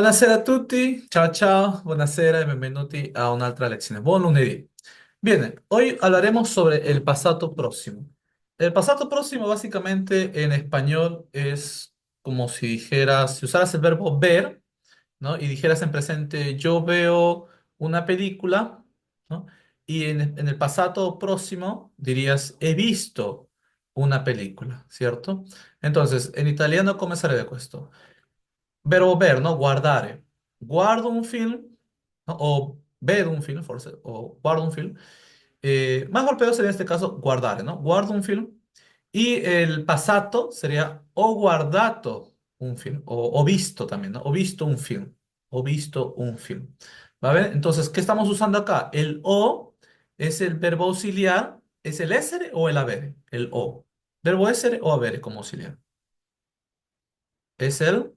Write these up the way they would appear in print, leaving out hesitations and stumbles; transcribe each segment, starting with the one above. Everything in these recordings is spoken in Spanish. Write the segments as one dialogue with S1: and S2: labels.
S1: Buonasera a tutti, ciao ciao, buonasera y benvenuti a un'altra lezione. Buon lunedì. Bien, hoy hablaremos sobre el pasado próximo. El pasado próximo básicamente en español es como si dijeras, si usaras el verbo ver, ¿no? Y dijeras en presente, yo veo una película, ¿no? Y en el pasado próximo dirías, he visto una película, ¿cierto? Entonces, en italiano, ¿cómo sarebbe questo? Verbo ver, ¿no? Guardare. Guardo un film, ¿no? O vedo un film, forse, o guardo un film. Más golpeado sería en este caso guardare, ¿no? Guardo un film. Y el passato sería ho guardato un film, o visto también, ¿no? Ho visto un film, o visto un film. ¿Va bien? Entonces, ¿qué estamos usando acá? El o es el verbo auxiliar, ¿es el essere o el avere? El o. Verbo essere o avere como auxiliar. Es el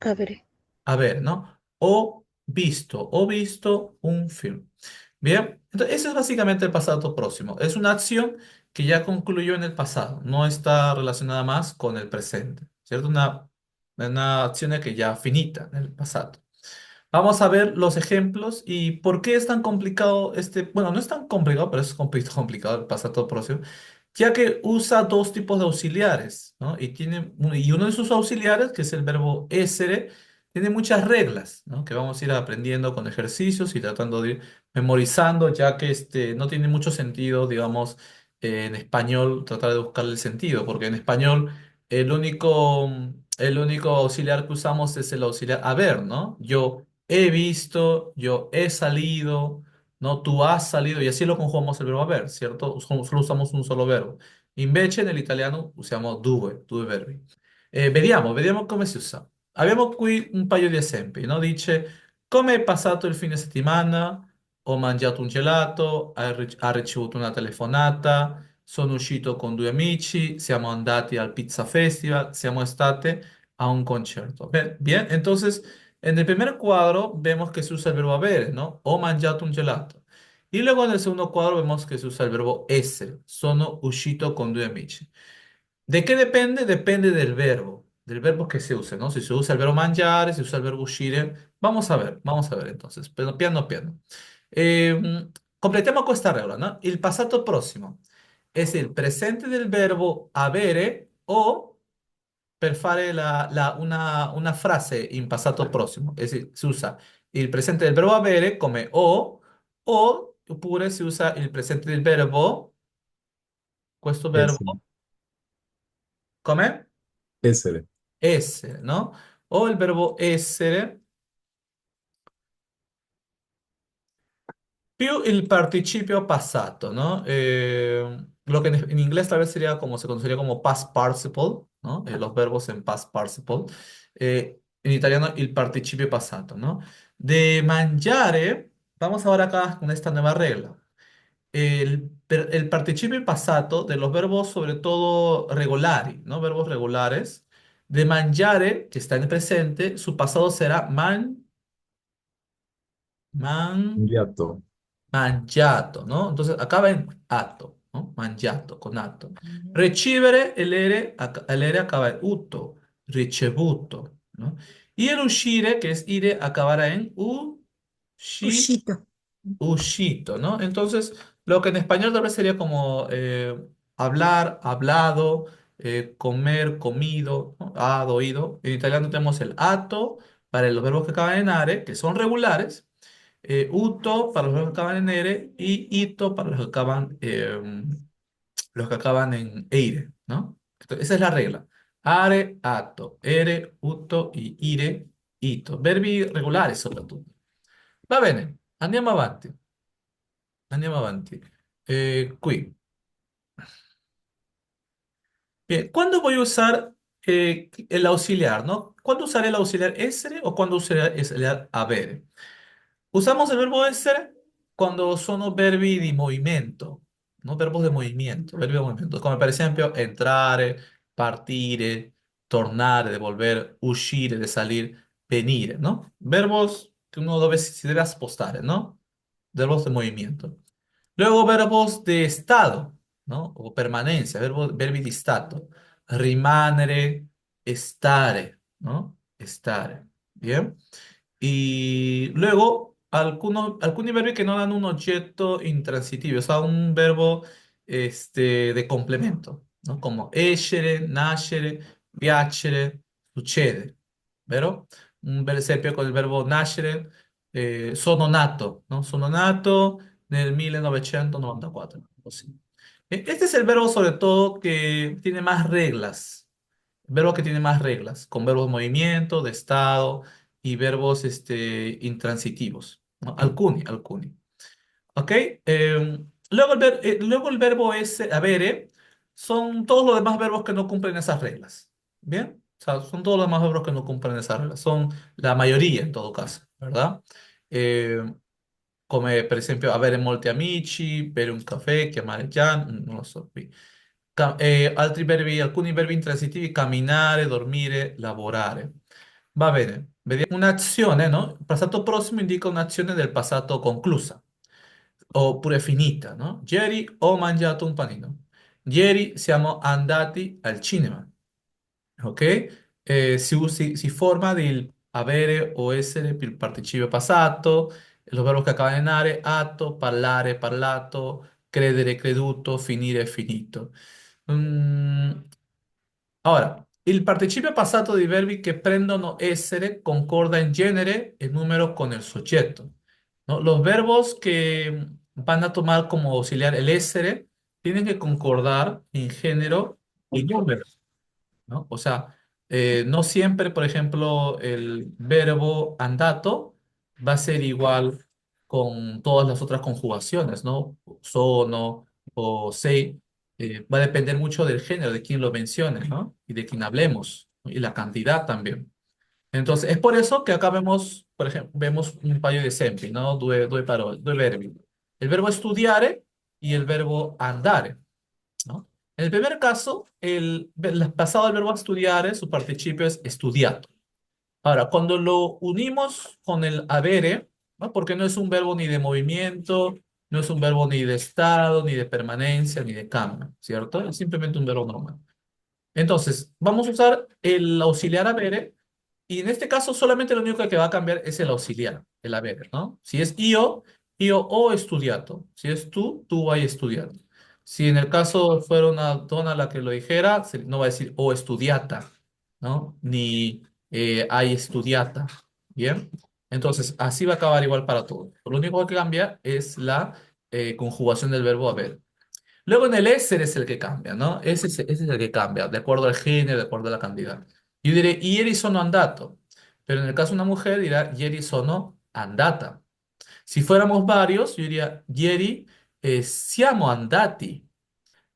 S2: A ver,
S1: a ver, ¿no? O visto un film. Bien, entonces ese es básicamente el pasado próximo. Es una acción que ya concluyó en el pasado, no está relacionada más con el presente, ¿cierto? Una acción que ya finita en el pasado. Vamos a ver los ejemplos y por qué es tan complicado este, bueno, no es tan complicado, pero es complicado el pasado próximo, ya que usa dos tipos de auxiliares, ¿no? Y uno de sus auxiliares, que es el verbo essere, tiene muchas reglas, ¿no? Que vamos a ir aprendiendo con ejercicios y tratando de ir memorizando, ya que este, no tiene mucho sentido, digamos, en español tratar de buscarle el sentido, porque en español el único auxiliar que usamos es el auxiliar haber, ¿no? Yo he visto, yo he salido, ¿no? Tú has salido, y así lo conjugamos el verbo haber, ¿cierto? Solo usamos un solo verbo. Invece nell'italiano usiamo due verbi. Vediamo come si usa. Abbiamo qui un paio di esempi, no? Dice, come hai passato il fine settimana? Ho mangiato un gelato, ha ricevuto una telefonata, sono uscito con due amici, siamo andati al Pizza Festival, siamo state a un concierto. Bien, entonces en el primer cuadro vemos que se usa el verbo avere, ¿no? Ho mangiato un gelato. Y luego en el segundo cuadro vemos que se usa el verbo essere, sono uscito con due amici. ¿De qué depende? Depende del verbo que se use, ¿no? Si se usa el verbo mangiare, si se usa el verbo uscire. Vamos a ver entonces, pero piano piano. Completemos con esta regla, ¿no? El pasado próximo es el presente del verbo avere o per fare una frase in passato prossimo. Es decir, si usa il presente del verbo avere come o oppure si usa il presente del verbo, questo
S2: ese,
S1: verbo, come?
S2: ese.
S1: Essere, ¿no? O el verbo essere più il participio passato, ¿no? Lo que en inglés tal vez sería como se conocería como past participle, ¿no? Los verbos en past participle. En italiano il participio passato, ¿no? De mangiare, vamos ahora acá con esta nueva regla. El participio passato de los verbos, sobre todo regolari, ¿no? Verbos regulares. De mangiare, que está en el presente, su pasado será man,
S2: Inviato.
S1: mangiato, ¿no? Entonces acaba en ato, ¿no? Mangiato, con ato. Ricevere, el ere acaba en uto, ricevuto, ¿no? Y el uscire, que es ire, acabará en
S2: Uscito.
S1: uscito, ¿no? Entonces, lo que en español tal vez sería como hablar, hablado, comer, comido, ¿no? Ado, ido. En italiano tenemos el ato para los verbos que acaban en are, que son regulares, uto para los verbos que acaban en ere y ito para los que acaban en eire, ¿no? Entonces, esa es la regla. Are, ato, ere, uto y ire, ito. Verbi regolari soprattutto. Va bene, andiamo avanti. Andiamo avanti. Qui. Bien, ¿cuándo voy a usar el auxiliar, ¿no? ¿Cuándo usaré el auxiliar essere o cuándo usaré el auxiliar avere? Usamos el verbo essere cuando sono verbi di movimento, ¿no? Verbos de movimiento, verbi de movimiento, como per esempio entrare, partire, tornare, devolver, uscire, de salir, venire, ¿no? Verbos que uno debe, si debe spostare, ¿no? Verbos de movimiento. Luego verbos de estado, ¿no? O permanencia, verbi di stato. Rimanere, stare, ¿no? Stare. Bien. Y luego, alcuni verbi che non hanno un oggetto intransitivo, o sea, un verbo de complemento, ¿no? Como escere, nascere, piacere, succede, ¿vero? Un per esempio con il verbo nascere, sono nato, ¿no? Sono nato nel 1994, così. Este es el verbo sobre todo que tiene más reglas, verbo que tiene más reglas, con verbos de movimiento, de estado y verbos intransitivos, ¿no? Alcuni, alcuni. ¿Ok? Luego el verbo es avere, son todos los demás verbos que no cumplen esas reglas. ¿Bien? O sea, son todos los demás verbos que no cumplen esas reglas. Son la mayoría en todo caso, ¿verdad? Eh, Come per esempio avere molti amici, bere un caffè, chiamare Gian, non lo so qui. Altri verbi, alcuni verbi intransitivi, camminare, dormire, lavorare. Va bene, vediamo un'azione, no? Il passato prossimo indica un'azione del passato conclusa, oppure finita, no? Ieri ho mangiato un panino. Ieri siamo andati al cinema. Ok? Si forma del avere o essere più il participio passato, los verbos che acabano in are, atto, parlare, parlato, credere, creduto, finire, finito. Mm, Ora, il participio passato dei verbi che prendono essere concorda in genere e numero con el soggetto, ¿no? Los verbos que van a tomar como auxiliar el essere tienen que concordar en género y número, ¿no? O sea, no siempre, por ejemplo, el verbo andato va a ser igual con todas las otras conjugaciones, ¿no? Sono o sei, va a depender mucho del género, de quién lo mencione, ¿no? Y de quién hablemos, ¿no? Y la cantidad también. Entonces, es por eso que acá vemos, por ejemplo, vemos un paio de esempi, ¿no? Due parole, due verbi. El verbo studiare y el verbo andare, ¿no? En el primer caso, el pasado del verbo estudiare, su participio es estudiato. Ahora, cuando lo unimos con el avere, ¿no? Porque no es un verbo ni de movimiento, no es un verbo ni de estado, ni de permanencia, ni de cambio, ¿cierto? Es simplemente un verbo normal. Entonces, vamos a usar el auxiliar avere y en este caso solamente lo único que va a cambiar es el auxiliar, el haber, ¿no? Si es io ho studiato. Si es tú hai estudiado. Si en el caso fuera una donna la que lo dijera, no va a decir ho studiata, ¿no? Ni hai studiata. ¿Bien? Entonces, así va a acabar igual para todo. Lo único que cambia es la conjugación del verbo haber. Luego en el éser es el que cambia, ¿no? Ese es el que cambia, de acuerdo al género, de acuerdo a la cantidad. Yo diré ieri sono andato, pero en el caso de una mujer dirá ieri sono andata. Si fuéramos varios, yo diría ieri siamo andati,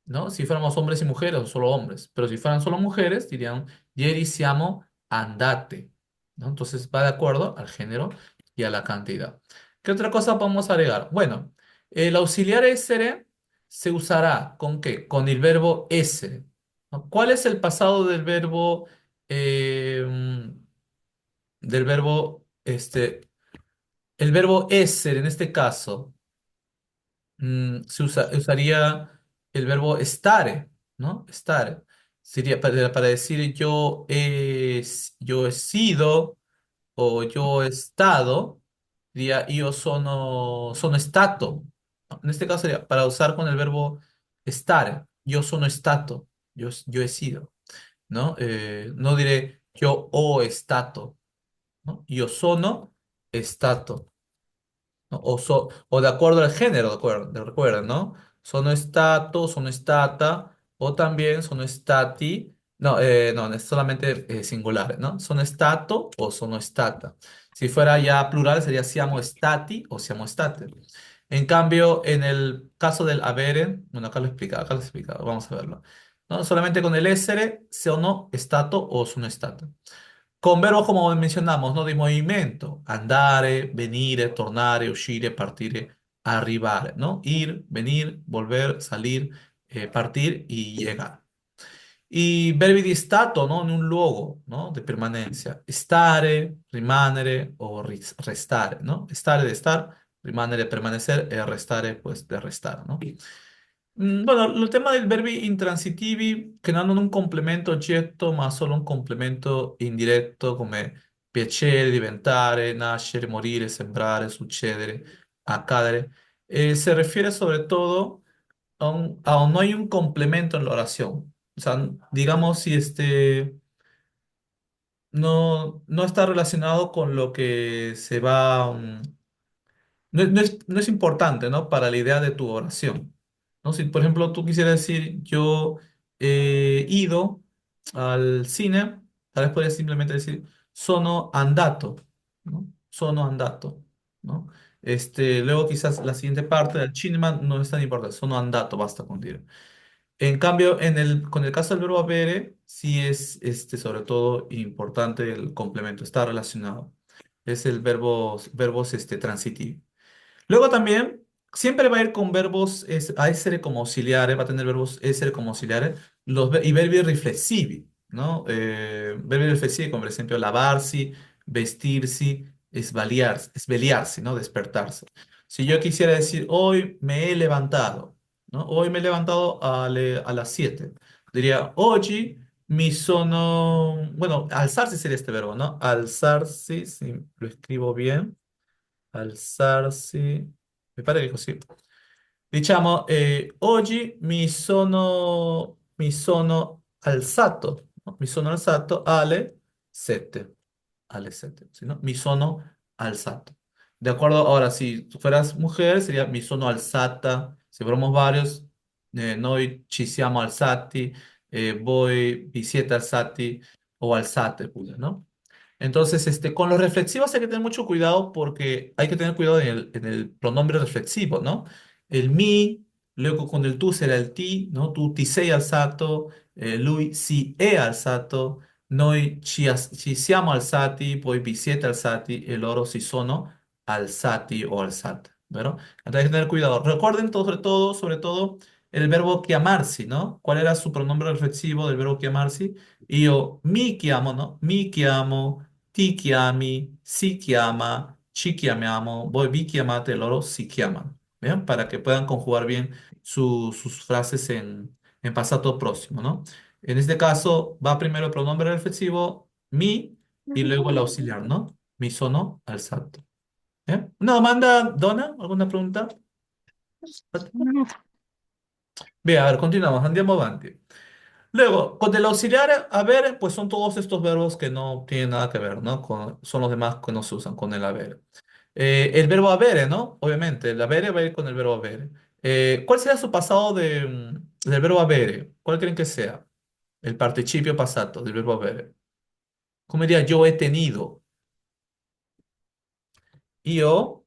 S1: ¿no? Si fuéramos hombres y mujeres o solo hombres, pero si fueran solo mujeres, dirían ieri siamo andate, ¿no? Entonces va de acuerdo al género y a la cantidad. ¿Qué otra cosa podemos agregar? Bueno, el auxiliar essere se usará ¿con qué? Con el verbo essere, ¿no? ¿Cuál es el pasado del verbo, el verbo essere en este caso? Usaría el verbo stare, ¿no? Stare. Sería para decir yo he sido o yo he estado, diría io sono stato, ¿no? En este caso sería para usar con el verbo stare, yo sono stato, yo he sido, ¿no? No diré yo ho stato, ¿no? Io sono stato. ¿No? O de acuerdo al género, recuerden, ¿no? Sono stato, sono stata, o también sono stati, no, es solamente singular, ¿no? Sono stato o sono stata. Si fuera ya plural sería siamo stati o siamo state. En cambio, en el caso del avere, bueno, acá lo he explicado, vamos a verlo. ¿No? Solamente con el essere, sono stato o sono stata. Con verbos como mencionamos, ¿no? De movimiento, andare, venire, tornare, uscire, partire, arrivare, ¿no? Ir, venir, volver, salir, partir y llegar. Y verbi di stato, ¿no? En un luogo, ¿no? De permanencia. Stare, rimanere o restare, ¿no? Stare de estar, rimanere permanecer, e restare pues de restar, ¿no? Bueno, il tema del verbi intransitivi che non hanno un complemento oggetto, ma solo un complemento indiretto come piacere, diventare, nascere, morire, sembrare, succedere, accadere, se refiere sobre todo a no hay un complemento en la oración. O sea, digamos si no está relacionado con lo que se va, no es importante, ¿no? Para la idea de tu oración, ¿no? Si, por ejemplo, tú quisieras decir, yo he ido al cine, tal vez podrías simplemente decir, sono andato, ¿no? Sono andato, ¿no? Luego quizás la siguiente parte del cinema no es tan importante, sono andato, basta con dire. En cambio, con el caso del verbo avere, sí es sobre todo importante el complemento, está relacionado. Es el verbos transitivos. Luego también, siempre va a ir con verbos a essere como auxiliares, va a tener verbos essere como auxiliares y verbi riflessivi, ¿no? Verbi riflessivi como por ejemplo lavarsi, vestirsi, esveliarsi, ¿no? Despertarse. Si yo quisiera decir, hoy me he levantado, ¿no? Hoy me he levantado a las 7. Diría, oggi mi sono, bueno, alzarse sería este verbo, ¿no? Alzarsi, si lo escribo bien. Alzarsi, mi pare che è così. Diciamo, oggi mi sono alzato, no? Mi sono alzato alle 7, ¿sí, no? Mi sono alzato. De acuerdo, ahora, si tú fueras mujer, sería mi sono alzata. Si fuéramos varios, noi ci siamo alzati, voi vi siete alzati o alzate, pure, ¿no? Entonces, con los reflexivos hay que tener mucho cuidado porque hay que tener cuidado en el pronombre reflexivo, ¿no? El mi, luego con el tu será el ti, ¿no? Tu ti sei alzato, lui si è alzato, noi ci siamo alzati, poi vi siete alzati e loro si sono alzati o alzate, ¿verdad? Entonces hay que tener cuidado. Recuerden sobre todo, el verbo chiamarsi, ¿no? ¿Cuál era su pronombre reflexivo del verbo chiamarsi? Io mi chiamo, ¿no? Mi chiamo, ti chiami, si chiama, ci chiamiamo, voi vi chiamate, loro si chiamano. ¿Bien? Para que puedan conjugar bien sus frases en pasado próximo, ¿no? En este caso va primero el pronombre reflexivo, mi, y luego el auxiliar, ¿no? Mi sono alzato. ¿Bien? ¿Una domanda, Donna? ¿Alguna pregunta? Bien, a ver, continuamos, andiamo avanti. Luego, con el auxiliar haber, pues son todos estos verbos que no tienen nada que ver, ¿no? Son los demás que no se usan con el haber. El verbo avere, ¿no? Obviamente, el avere va a ir con el verbo avere. ¿Cuál será su pasado del verbo avere? ¿Cuál creen que sea? El participio pasado del verbo avere. ¿Cómo diría yo he tenido? Io,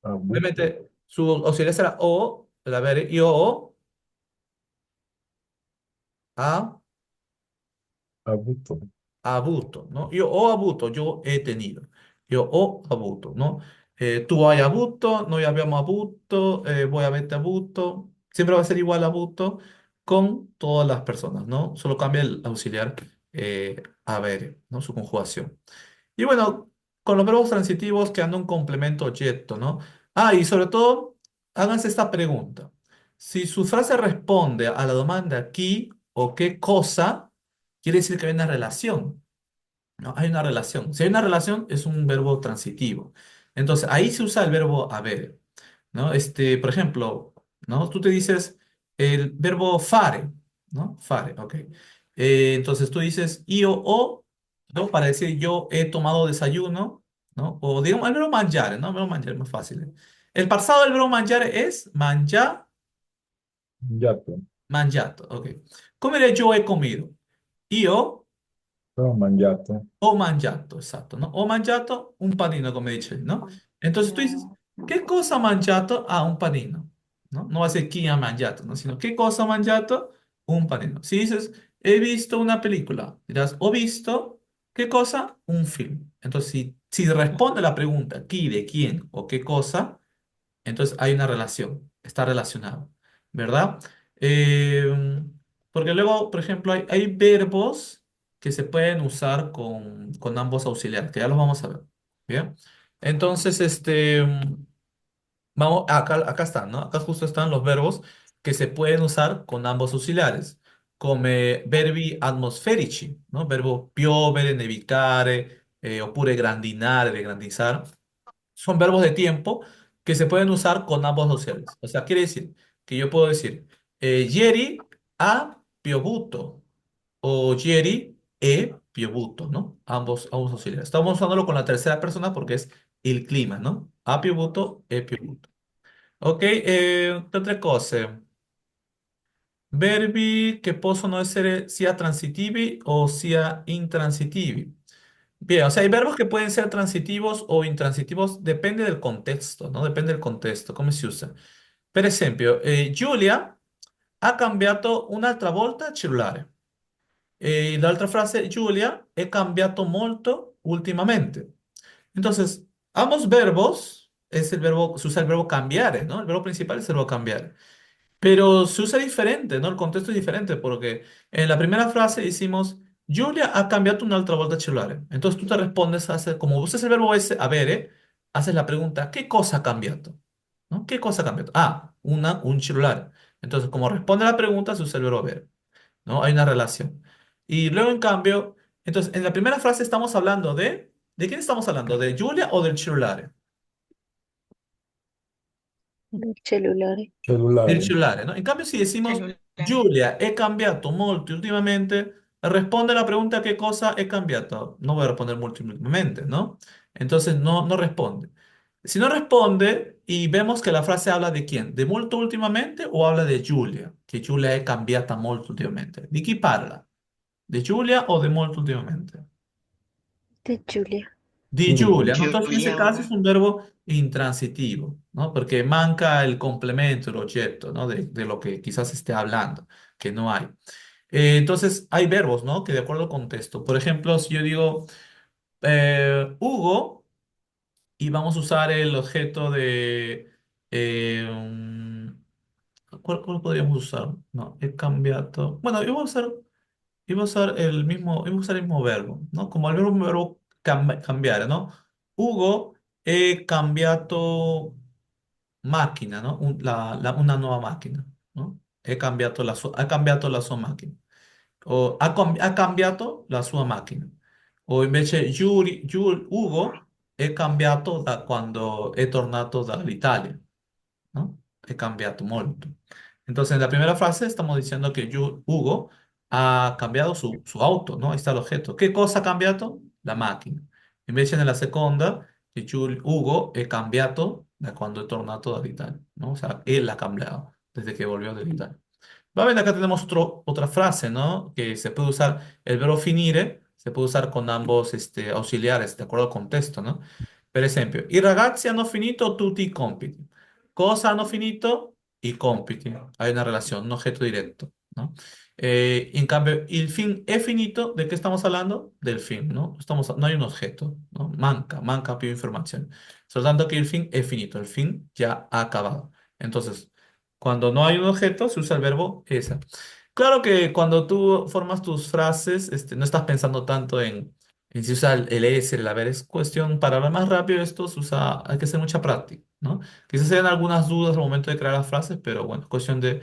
S2: Avuto.
S1: obviamente, su auxiliar será o, el avere, io ho, ha
S2: Avuto.
S1: avuto, ¿no? Io ho avuto, yo he tenido. Io ho avuto, ¿no? Tu hai avuto, noi abbiamo avuto, voi avete avuto. Siempre va a ser igual avuto con todas las personas, ¿no? Solo cambia el auxiliar avere, ¿no? Su conjugación. Y bueno, con los verbos transitivos quedando un complemento objeto, ¿no? Ah, y sobre todo, háganse esta pregunta. Si su frase responde a la demanda aquí o qué cosa, quiere decir que hay una relación, ¿no? Hay una relación. Si hay una relación, es un verbo transitivo. Entonces, ahí se usa el verbo haber, ¿no? Por ejemplo, ¿no? Tú te dices el verbo fare, ¿no? Fare, ok. Entonces tú dices io o, ¿no? Para decir yo he tomado desayuno, ¿no? O digamos el verbo mangiare, ¿no? El verbo mangiare es más fácil. El pasado del verbo mangiare es
S2: Mangiato.
S1: mangiato, ok. ¿Cómo diré yo he comido? Io
S2: Ho mangiato.
S1: Ho mangiato, esatto, ¿no? Ho mangiato un panino, como he dicho, ¿no? Entonces tú dices, ¿qué cosa ha mangiato? Ah, un panino, ¿no? No va a ser quién ha mangiato, ¿no? Sino, ¿qué cosa ha mangiato? Un panino. Si dices, he visto una película, dirás, ¿ho visto? ¿Qué cosa? Un film. Entonces, si responde la pregunta, ¿qué, de quién o qué cosa? Entonces hay una relación, está relacionado, ¿verdad? Eh, Porque luego, por ejemplo, hay verbos que se pueden usar con ambos auxiliares, que ya los vamos a ver, ¿bien? Entonces, vamos, acá están, ¿no? Acá justo están los verbos que se pueden usar con ambos auxiliares, como verbi atmosferici, ¿no? Verbo piovere, nevicare, oppure grandinare, de grandizar, son verbos de tiempo que se pueden usar con ambos auxiliares. O sea, quiere decir que yo puedo decir, ieri ha piovuto o ieri è piovuto, ¿no? Ambos auxiliares. Estamos usándolo con la tercera persona porque es il clima, no? Ha piovuto, è piovuto. Ok, che altre cose? Verbi che possono essere sia transitivi o sia intransitivi. Bien, o sea, hay verbos que pueden ser transitivos o intransitivos, depende del contexto, ¿no? Depende del contexto, cómo se usa. Per esempio, Giulia ha cambiato un'altra volta il cellulare. L'altra frase, Giulia, he cambiato molto ultimamente. Entonces, ambos verbos es el verbo, se usa el verbo cambiare, ¿no? El verbo principal es el verbo cambiare. Pero se usa diferente, ¿no? El contexto es diferente porque en la primera frase decimos, Giulia ha cambiato un'altra volta il cellulare. Entonces tú te respondes, como usas el verbo ese, avere, haces la pregunta, ¿qué cosa ha cambiado? ¿No? ¿Qué cosa ha cambiado? Ah, un cellulare. Entonces, como responde a la pregunta, se usa el verbo avere, ¿no? Hay una relación. Y luego, en cambio, entonces, en la primera frase estamos hablando ¿de quién estamos hablando? ¿De Giulia o del cellulare?
S3: Del cellulare.
S1: Del
S2: Celulares.
S1: cellulare, no? In cambio, se decimos
S4: Cellulare.
S1: Giulia, he cambiato molto ultimamente, responde la pregunta ¿qué cosa he cambiato? No voy a responder molto últimamente, ¿no? Entonces no responde. Si no responde y vemos que la frase habla de quién, ¿de molto ultimamente o habla de Giulia? Que Giulia è cambiata molto ultimamente. ¿De chi parla? ¿De Giulia o de molto ultimamente?
S3: De Giulia.
S1: Di
S2: Mm.
S1: Giulia, ¿no? Entonces, en ese
S4: Giulia,
S1: caso
S4: obvio.
S1: es un verbo intransitivo, ¿no? Porque manca el complemento, el objeto, ¿no? De lo que quizás esté hablando, que no hay. Entonces, hay verbos, ¿no? Que de acuerdo al contexto. Por ejemplo, si yo digo Hugo y vamos a usar el objeto de... ¿cuál podríamos usar? No, he cambiado. Bueno, yo voy a usar. Iba a usar el mismo verbo, ¿no? Como el verbo cambiar, ¿no? Hugo, he cambiato máquina, ¿no? Una nueva máquina, ¿no? Ha cambiato la sua máquina. O ha cambiato la sua macchina. O invece Ugo è cambiato da quando è tornato dall'Italia, ¿no? He cambiado molto. Entonces, en la primera frase estamos diciendo que Hugo ha cambiado su auto, ¿no? Ahí está el objeto. ¿Qué cosa ha cambiado? La máquina. Invece nella seconda, que Hugo è cambiato da quando è tornato dall'Italia, ¿no? O sea, él ha cambiado desde que volvió de Italia. Va bien, acá tenemos otra frase, ¿no? Que se puede usar, el verbo finire, se puede usar con ambos auxiliares, de acuerdo al contexto, ¿no? Per esempio, i ragazzi hanno finito tutti i compiti. Cosa hanno finito? I compiti. Hay una relación, un objeto directo, ¿no? En cambio, il film è finito, ¿de qué estamos hablando? Del film, ¿no? No hay un objeto, ¿no? Manca più información. Soltanto que el film è finito, el film ya ha acabado. Entonces, cuando no hay un objeto, se usa el verbo esa. Claro que cuando tú formas tus frases, no estás pensando tanto en si usa el es, el haber. Es cuestión, para hablar más rápido esto, hay que hacer mucha práctica, ¿no? Quizás se den algunas dudas al momento de crear las frases, pero bueno, es cuestión de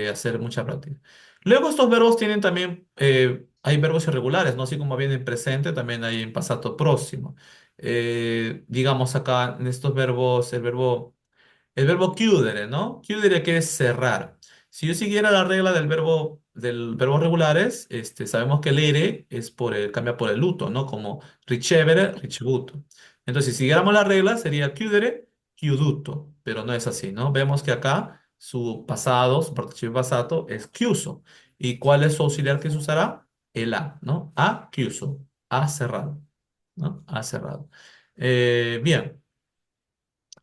S1: hacer mucha práctica. Luego estos verbos tienen también, hay verbos irregulares, ¿no? Así como viene en presente, también hay en pasado próximo. Digamos acá en estos verbos, el verbo chiudere, ¿no? Chiudere que es cerrar. Si yo siguiera la regla del verbo regulares, sabemos que el ere cambia por el luto, ¿no? Como ricevere, ricevuto. Entonces, si siguiéramos la regla, sería chiudere, chiuduto, pero no es así, ¿no? Vemos que acá su participio pasado es chiuso. ¿Y cuál es su auxiliar que se usará? El a, ¿no? Ha chiuso, ha cerrado, ¿no? Ha cerrado. Bien.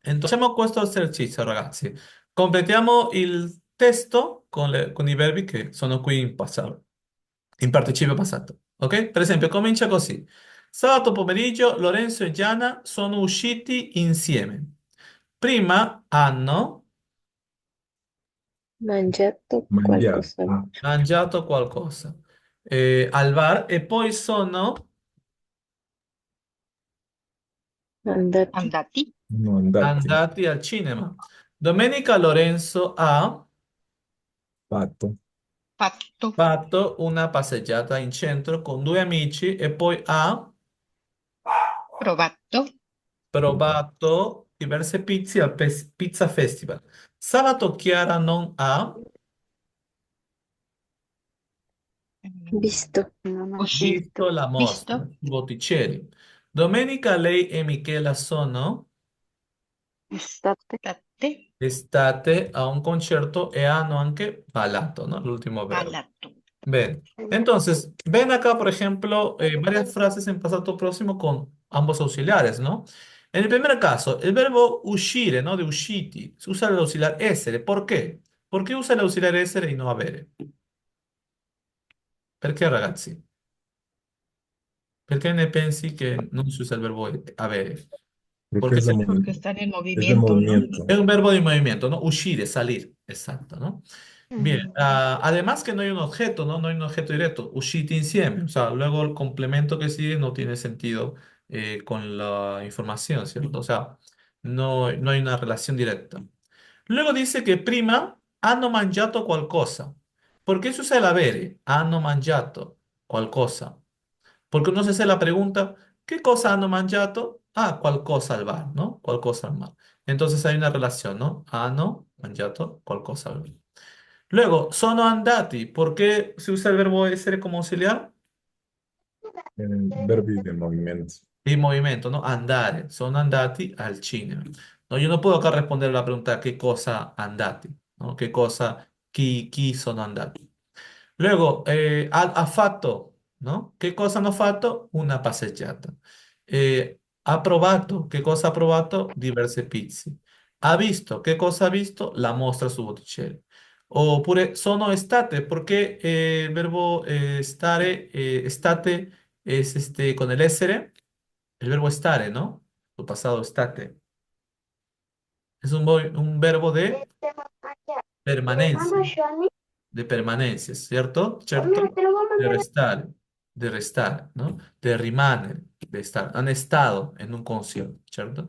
S1: Facciamo questo esercizio, ragazzi. Completiamo il testo con i verbi che sono qui in participio passato. Ok? Per esempio, comincia così. Sabato pomeriggio Lorenzo e Gianna sono usciti insieme. Prima hanno
S3: Mangiato
S2: Mangiato.
S3: qualcosa.
S1: mangiato qualcosa al bar e poi sono
S3: Andati.
S4: Andati.
S2: No, andati.
S1: andati al cinema. Domenica Lorenzo ha
S2: Fatto.
S1: fatto una passeggiata in centro con due amici e poi ha
S4: Provato.
S1: Provato diverse pizze al Pizza Festival. Sabato Chiara non ha
S3: Visto. Non ha
S1: visto
S3: visto.
S1: la mostra
S4: Visto.
S1: su Botticelli. Domenica lei e Michela sono
S3: Estate.
S4: State.
S1: state a un concerto e hanno anche ballato, ¿no? L'ultimo verbo.
S4: Ballato.
S1: Bien. Entonces, ven acá, por ejemplo, varias frases en pasado próximo con ambos auxiliares, ¿no? En el primer caso, el verbo uscire, ¿no? De usciti, se usa el auxiliar essere. ¿Por qué? ¿Por qué usa el auxiliar essere y no avere? Perché, ragazzi? Perché ne pensi che non si usa il verbo avere?
S2: Porque
S1: Porque
S2: es de,
S4: Porque está en el
S2: es de
S4: movimiento, ¿no?
S2: movimiento.
S1: es un verbo de movimiento, ¿no? Uscire, salir, exacto, ¿no? Bien,
S3: Mm.
S1: además que no hay un objeto, ¿no? No hay un objeto directo, uscite insieme, o sea, luego el complemento que sigue no tiene sentido con la información, ¿cierto? O sea, no hay una relación directa. Luego dice que prima hanno mangiato qualcosa. ¿Por qué se usa el avere? Hanno mangiato qualcosa. Porque uno se hace la pregunta, ¿qué cosa hanno mangiato? Ah, qualcosa al bar, ¿no? Qualcosa al mar. Entonces hay una relación, ¿no? Hanno mangiato qualcosa al bar. Luego, sono andati. ¿Por qué se usa el verbo essere como auxiliar?
S2: Verbi de movimiento.
S1: Y movimiento, ¿no? Andare. Sono andati al cinema. No, yo no puedo acá responder la pregunta ¿qué cosa andati? ¿No? ¿Qué cosa, chi sono andati? Luego, ha fatto, ¿no? ¿Qué cosa hanno fatto? Una passeggiata. Ha provato, ¿qué cosa ha provato? Diverse pizze. Ha visto, ¿qué cosa ha visto? La mostra su Botticelli. Oppure sono state, porque el verbo stare, state es con el essere, el verbo stare, ¿no? Su pasado state. Es un verbo de permanencia. De permanencia, ¿cierto? ¿Cierto? De restar, ¿no? De rimanere, de estar. Han estado en un concierto, ¿cierto?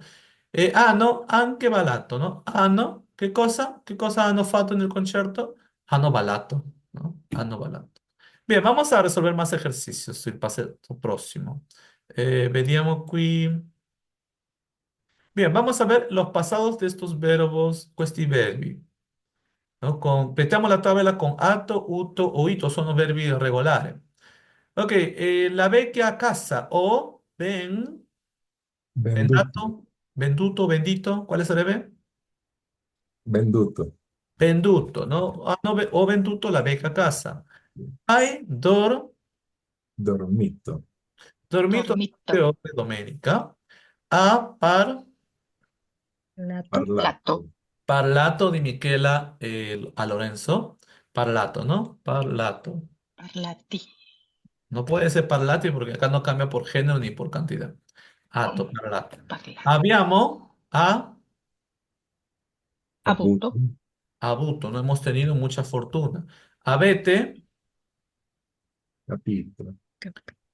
S1: Hanno anche ballato, ¿no? Hanno, ¿qué cosa? ¿Qué cosa hanno fatto en el concierto? Hanno ballato, ¿no? Hanno ballato. Bien, vamos a resolver más ejercicios el paso próximo. Vediamo qui. Bien, vamos a ver los pasados de estos verbos, questi verbi. ¿No? Completiamo la tabla con atto, utto o ito, sono verbi regolari. Ok, la vecchia casa o
S2: Venduto.
S1: vendato, venduto, vendito, ¿quale sarebbe?
S2: Venduto.
S1: Venduto, ¿no? O venduto la vecchia casa. Hai
S2: Dormito.
S1: dormito
S4: Dormito.
S1: le ore domenica. Ha
S4: Lato.
S2: Parlato.
S4: Lato.
S1: parlato di Michela a Lorenzo. Parlato, ¿no? Parlato.
S4: Parlati.
S1: No puede ser parlati porque acá no cambia por género ni por cantidad.
S4: Oh,
S1: Parlato.
S4: parlato.
S1: Abbiamo
S2: Avuto.
S4: Avuto.
S1: avuto, no hemos tenido mucha fortuna. Avete
S2: Capito.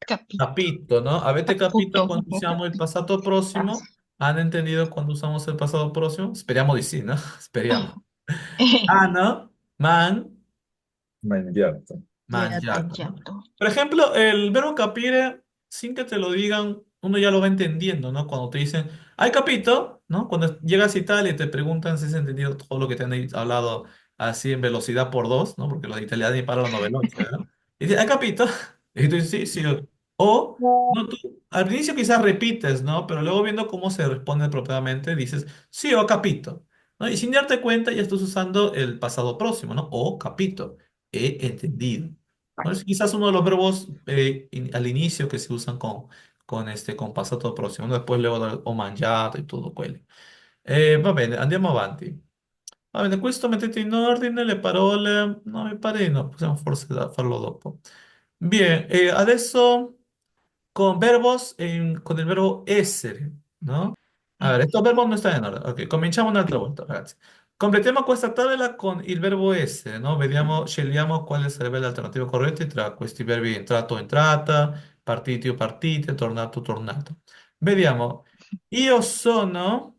S4: Capito.
S1: capito, ¿no? Avete capito
S4: Caputo.
S1: cuando usamos el pasado próximo. ¿Han entendido cuando usamos el pasado próximo? Speriamo di sì, ¿no? Speriamo. Hanno
S2: Mangiato.
S1: mangiato, ¿no?
S4: Mangiato.
S1: Por ejemplo, el verbo capire, sin que te lo digan, uno ya lo va entendiendo, ¿no? Cuando te dicen, hay capito, ¿no? Cuando llegas a Italia y te preguntan si has entendido todo lo que te han hablado así en velocidad por dos, ¿no? Porque los italianos ni para la noveloncia, ¿no? Y dices, ¿hay capito? Y tú dices, sí, sí. O, no, tú al inicio quizás repites, ¿no? Pero luego viendo cómo se responde propiamente, dices, sí, o capito, ¿no? Y sin darte cuenta ya estás usando el pasado próximo, ¿no? O capito, he entendido. ¿No? Es quizás uno de los verbos al inicio que se usan con passato próximo, ¿no? Después luego ho mangiato e tutto quello. Va bene, andiamo avanti. Va bene, questo mettete in ordine le parole. No, mi pare di no, possiamo forse farlo dopo. Bien, adesso con verbos, con il verbo essere, no? A ver, estos verbos no están en orden. Ok, cominciamo un'altra volta, ragazzi. Completiamo questa tabella con il verbo essere, no? Vediamo, scegliamo quale sarebbe l'alternativa corretta tra questi verbi entrato, entrata, partiti o partite, tornato, tornato. Vediamo. Io sono,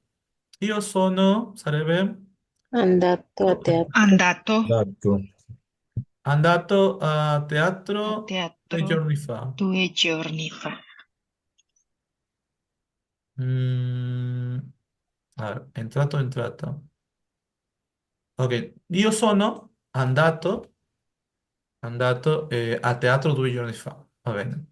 S1: sarebbe
S3: Andato a teatro.
S4: Andato
S2: Dato.
S1: andato a
S4: a
S1: teatro due
S4: teatro
S1: giorni fa.
S4: 2 giorni fa.
S1: Mm, a ver, entrato, entrato. Ok, io sono andato a teatro 2 giorni fa. Va bene.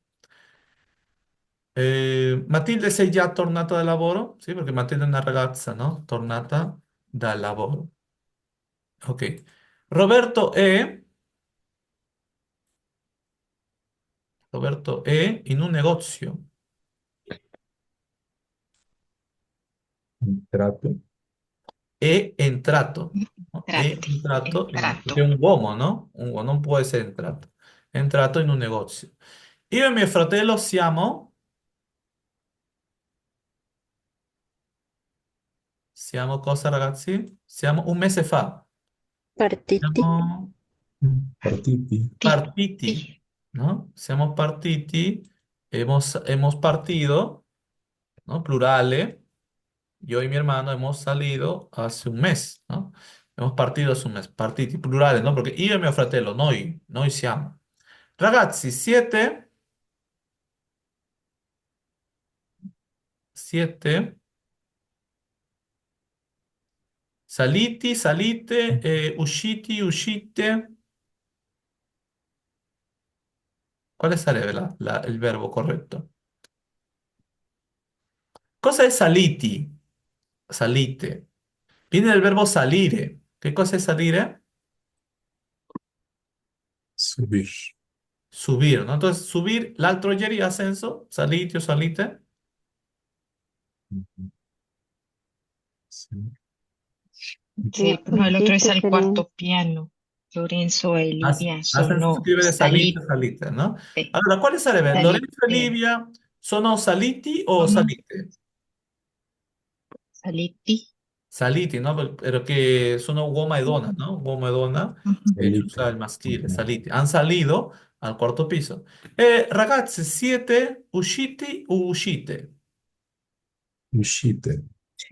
S1: Matilde, sei già tornata dal lavoro? Sì, perché Matilde è una ragazza, no? Tornata dal lavoro. Ok. Roberto è in un negozio.
S2: Entrato.
S1: È entrato, no? È
S4: Entrati.
S1: entrato perché è
S4: Entrato.
S1: un uomo, no? Un uomo non può essere entrato. È entrato in un negozio. Io e mio fratello siamo cosa ragazzi? Siamo un mese fa.
S3: Partiti.
S1: Siamo
S2: Partiti.
S4: Ti.
S1: partiti, ¿no? Siamo partiti, hemos partido, ¿no? Plurale. Yo y mi hermano hemos salido hace un mes, ¿no? Hemos partido hace un mes, partiti, plurale, ¿no? Porque io e mio fratello, noi siamo. Ragazzi, siete, saliti, salite, usciti, uscite. ¿Quale sarebbe il verbo corretto? Cosa è saliti? Salite. Viene del verbo salire. ¿Qué cosa es salire?
S2: Subir.
S1: Subir, ¿no? Entonces, subir, l'altro ieri, ascenso, saliti o salite.
S2: Sí.
S4: Sì, no, el otro es
S3: Uscite
S4: al
S3: sería.
S4: cuarto piano. Lorenzo e Livia
S1: Ascenso
S4: sono
S1: scrivere salite,
S4: salite.
S1: salite, no? Allora, quale sarebbe? Lorenzo e
S4: Salite.
S1: Livia sono saliti o
S4: Come?
S1: salite?
S4: Saliti.
S1: Saliti, no? Perché sono uomo e donna, no? Uomo e donna,
S4: Mhm.
S1: si
S2: Salite.
S1: usa il maschile,
S2: Ujú.
S1: saliti. Han salido al quarto piso. Ragazzi, siete usciti o uscite?
S2: Uscite.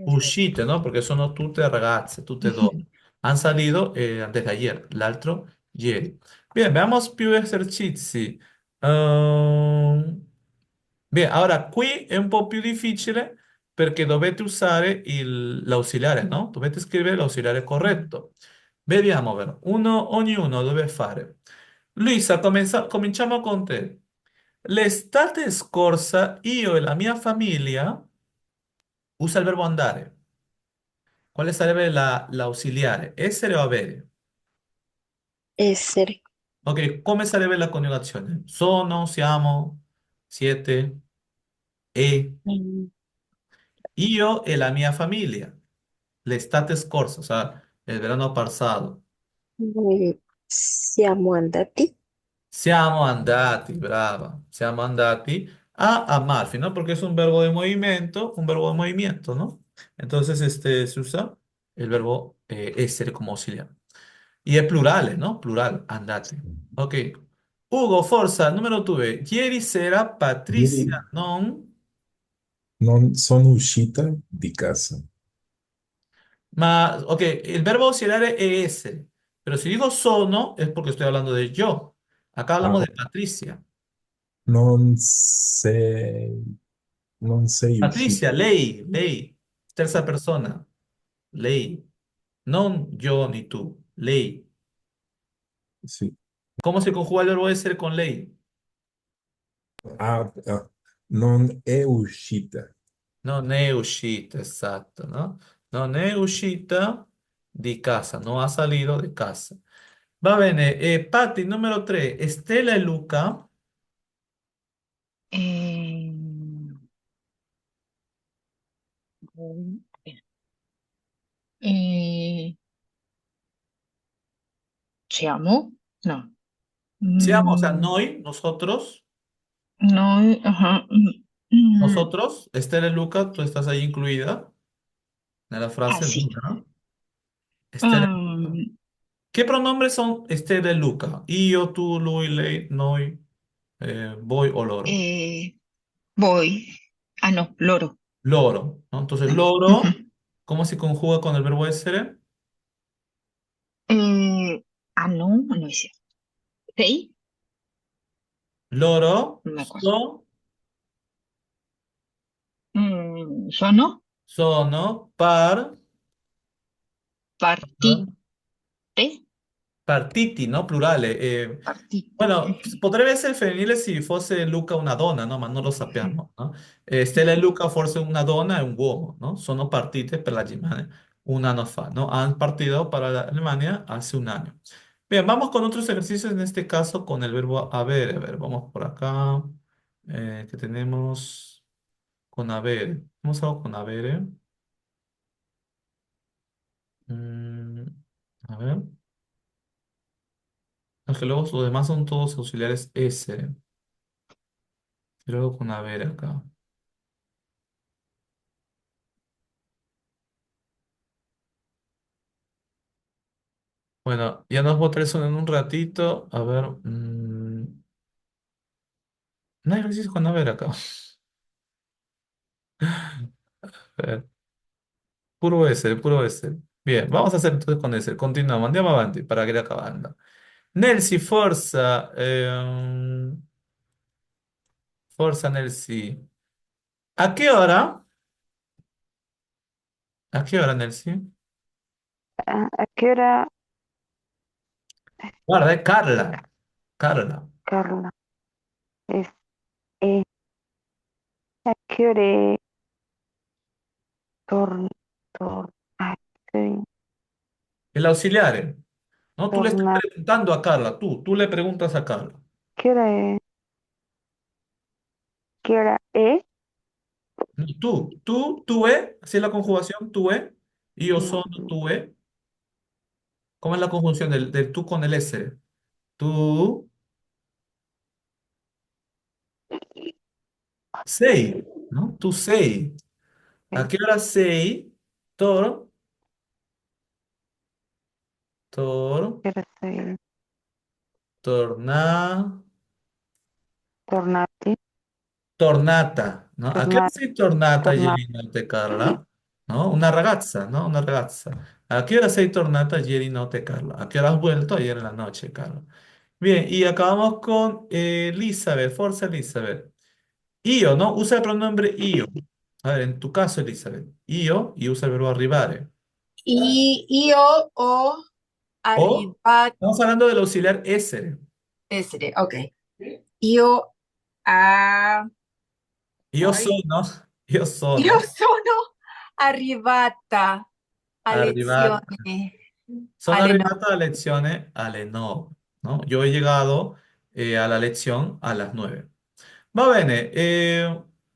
S1: Uscite, no? Perché sono tutte ragazze, tutte donne.
S4: Mhm.
S1: Han salido antes de ayer, l'altro ieri. Bien, veamos più esercizi. Bien, ora qui è un po' più difficile perché dovete usare l'ausiliare, no? Dovete scrivere l'ausiliare corretto. Vediamo, vero? Ognuno deve fare. Luisa, cominciamo con te. L'estate scorsa io e la mia famiglia usa il verbo andare. Quale sarebbe l'ausiliare? Essere o avere?
S3: Essere.
S1: Ok, come sarebbe la coniugazione? Sono, siamo, siete, e.
S3: Mm,
S1: Io e la mia famiglia. L'estate scorsa, o sea, el verano passato.
S3: Siamo andati.
S1: Siamo andati, brava. Siamo andati a Amalfi, ¿no? Porque es un verbo de movimiento, ¿no? Entonces, se usa el verbo essere como auxiliar. Y es plural, ¿no? Plural, andate. Ok. Ugo, forza, numero 2. Ieri sera
S2: Ieri
S1: Patricia non...
S2: non sono uscita di casa.
S1: Ma, ok, el verbo auxiliar es essere. Pero si digo sono, es porque estoy hablando de yo. Acá hablamos
S2: Ah,
S1: de Patricia.
S2: non sei, non sei
S1: Patricia,
S2: uscita.
S1: lei, terza persona, lei. Non yo ni tú, lei.
S2: Sì.
S1: ¿Cómo se conjuga el verbo essere con lei?
S2: Non è uscita.
S1: Non è uscita, esatto, ¿no? Non è uscita di casa, no ha salido de casa. Va bene, Patti, numero 3, Estela e Luca.
S4: Ehm, eh, siamo? No.
S1: Siamo, o sea,
S4: Mm,
S1: nosotros,
S4: noi, ajá, mm,
S1: Estela y Luca, tú estás ahí incluida en la
S4: ah,
S1: frase
S4: sì.
S1: Luca, ¿no? Estela y Luca.
S4: Um,
S1: ¿Qué pronombres son Estela y Luca? Io, tú, lui, lei, noi, voi o loro.
S4: eh, voi. Ah, no, loro.
S1: Loro, ¿no? Entonces,
S4: No.
S1: loro,
S4: Ujú.
S1: ¿cómo se conjuga con el verbo essere?
S4: Ah, no, no es cierto. ¿Sei?
S1: Loro,
S4: No me acuerdo.
S1: so,
S4: sono,
S1: Sono, par,
S4: partite,
S1: partiti, ¿no? Plurales.
S4: partite.
S1: Bueno, potrebbe essere femminile se fosse Luca una donna, no? Ma non lo sappiamo, no? Stella e Luca forse una donna e un uomo, no? Sono partite per la Germania un anno fa, ¿no? Han partido para la Alemania hace un año. Bien, vamos con otros ejercicios, en este caso con el verbo haber. A ver, vamos por acá. Que tenemos con haber. Vamos a algo con haber. Mm, a ver. Es que luego los demás son todos auxiliares S. Y luego con haber acá. Bueno, ya nos botaré eso en un ratito. A ver. No hay ejercicio con haber acá. A ver, puro S, puro S. Bien, vamos a hacer entonces con S. Continuamos. Andiamo avanti para ir acabando. Nelsi, forza. Forza, Nelsi. ¿A qué hora? ¿A qué hora, Nelsi?
S3: ¿A qué hora,
S1: Guarda, Carla. Carla.
S3: Carla? Es, eh, ¿A qué hora tor, tor, ay, sí,
S1: El auxiliar. No, tú le estás
S3: tornar?
S1: preguntando a Carla. Tú le preguntas a Carla.
S3: ¿Qué hora es? ¿Qué hora es?
S1: No, así es la conjugación, y yo
S3: No,
S1: sono, ¿cómo es la conjunción del tú con el S? Tú, sei, ¿no? Tú sei. ¿A
S3: sí,
S1: qué hora sei? Tor, tor,
S3: ¿qué hora es?
S1: torna,
S3: Tornati,
S1: tornata, ¿no? ¿A qué hora
S3: tornar,
S1: sei tornata
S3: tornar,
S1: ieri notte, Carla? ¿No? Una ragazza, ¿no? Una ragazza. ¿A qué hora sei tornata ieri notte, Carla? ¿A qué hora has vuelto ayer en la noche, Carla? Bien, y acabamos con Elizabeth, Forza Elizabeth. Io, ¿no? Usa el pronombre io. A ver, en tu caso, Elizabeth. Io y usa el verbo arrivare.
S5: Io ho
S1: O
S5: arrivato,
S1: estamos hablando del auxiliar essere.
S5: essere, ok. Io, a,
S1: Io
S5: poi,
S1: sono, io
S5: io
S1: sono
S5: sono arrivata a
S1: arrivato.
S5: lezione
S1: Sono
S5: alle 9.
S1: arrivato a lezione alle 9, ¿no? Yo he llegado a la lección a las 9. Va bene,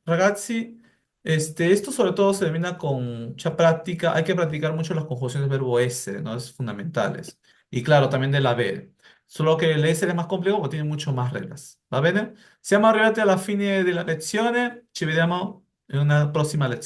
S1: ragazzi, esto sobre todo se termina con mucha práctica. Hay que practicar mucho las conjugaciones del verbo essere, ¿no? Es fundamentales. Y claro, también del haber. Solo que el essere es más complejo porque tiene mucho más reglas. Va bene? Siamo arrivati alla fine della lezione. Ci vediamo in una prossima lezione.